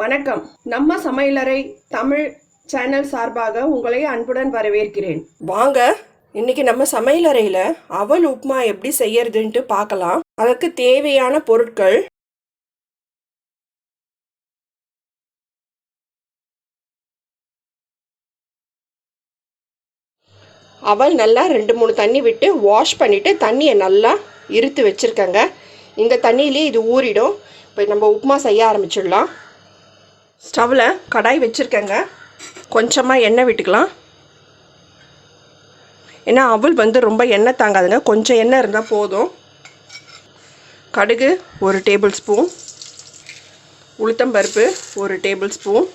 வணக்கம். நம்ம சமையலறை தமிழ் சேனல் சார்பாக உங்களை அன்புடன் வரவேற்கிறேன். வாங்க, இன்னைக்கு நம்ம சமையலறையில் அவல் உப்புமா எப்படி செய்யறதுன்ட்டு பார்க்கலாம். அதற்கு தேவையான பொருட்கள்: அவல் நல்லா 2-3 தண்ணி விட்டு வாஷ் பண்ணிவிட்டு தண்ணியை நல்லா இருத்து வச்சுருக்கேங்க. இந்த தண்ணியிலே இது ஊறிடும். இப்போ நம்ம உப்புமா செய்ய ஆரம்பிச்சிடலாம். ஸ்டவ்வில் கடாய் வச்சுருக்கேங்க. கொஞ்சமாக எண்ணெய் விட்டுக்கலாம். ஏன்னா அவல் ரொம்ப எண்ணெய் தாங்காதுங்க, கொஞ்சம் எண்ணெய் இருந்தால் போதும். கடுகு 1 டேபிள் ஸ்பூன், உளுத்தம்பருப்பு 1 டேபிள் ஸ்பூன்,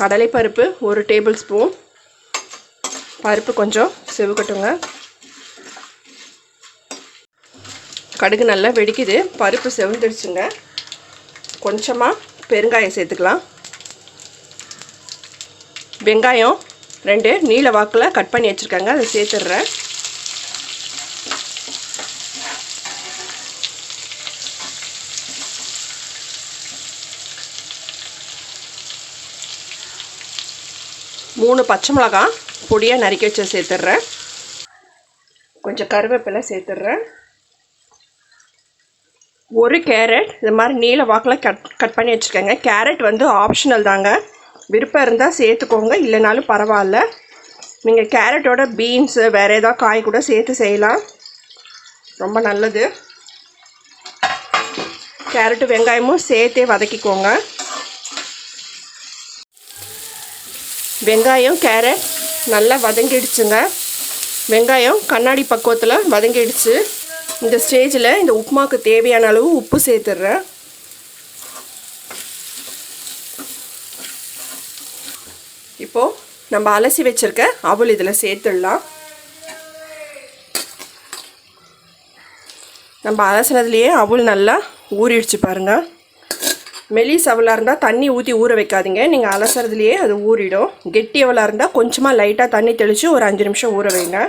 கடலைப்பருப்பு 1 டேபிள் ஸ்பூன். பருப்பு கொஞ்சம் செவக்கட்டுங்க. கடுகு நல்லா வெடிக்குது, பருப்பு செவந்துடுச்சுங்க. கொஞ்சமாக பெருங்காயம் சேர்த்துக்கலாம். வெங்காயம் 2 நீல வாக்கில் கட் பண்ணி வச்சுருக்காங்க, அதை சேர்த்துடுறேன். மூணு பச்சை மிளகாய் பொடியாக நறுக்கி வச்சு சேர்த்துடுறேன். கொஞ்சம் கருவேப்பிலை சேர்த்துடுறேன். 1 கேரட் இது மாதிரி நீல வாக்கில் கட் பண்ணி வச்சுருக்கேங்க. கேரட் ஆப்ஷனல் தாங்க, விருப்பம் இருந்தால் சேர்த்துக்கோங்க, இல்லைனாலும் பரவாயில்ல. நீங்கள் கேரட்டோட பீன்ஸு வேறு ஏதாவது காய் கூட சேர்த்து செய்யலாம், ரொம்ப நல்லது. கேரட்டு வெங்காயமும் சேர்த்தே வதக்கிக்கோங்க. வெங்காயம் கேரட் நல்லா வதங்கிடுச்சுங்க. வெங்காயம் கண்ணாடி பக்குவத்தில் வதங்கிடுச்சு. இந்த ஸ்டேஜில் இந்த உப்புமாவுக்கு தேவையான அளவு உப்பு சேர்த்துடுறேன். இப்போது நம்ம அலசி வச்சுருக்க அவல் இதில் சேர்த்துடலாம். நம்ம அலசினதுலேயே அவல் நல்லா ஊறிடுச்சு பாருங்கள். மெலிஸ் அவலாக இருந்தால் தண்ணி ஊற்றி ஊற வைக்காதீங்க, நீங்கள் அலசுறதுலேயே அது ஊறிடும். கெட்டி அவலாக இருந்தால் கொஞ்சமாக லைட்டாக தண்ணி தெளித்து ஒரு 5 நிமிஷம் ஊற வைங்க.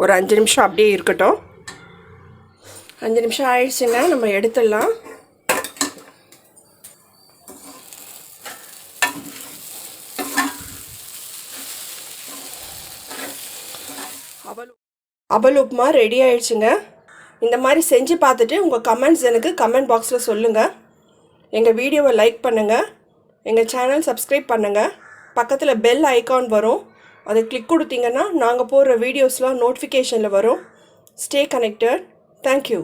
ஒரு 5 நிமிஷம் அப்படியே இருக்கட்டும். 5 நிமிஷம் ஆயிடுச்சுங்க, நம்ம எடுத்துடலாம். அவல் உப்புமா ரெடி ஆயிடுச்சுங்க. இந்த மாதிரி செஞ்சு பார்த்துட்டு உங்கள் கமெண்ட்ஸ் எனக்கு கமெண்ட் பாக்ஸில் சொல்லுங்கள். எங்கள் வீடியோவை லைக் பண்ணுங்கள், எங்கள் சேனல் சப்ஸ்கிரைப் பண்ணுங்கள். பக்கத்தில் பெல் ஐக்கான் வரும், அதை கிளிக் கொடுத்தீங்கன்னா நாங்கள் போடுற வீடியோஸ்லாம் நோட்டிஃபிகேஷனில் வரும். Stay connected. தேங்க்யூ.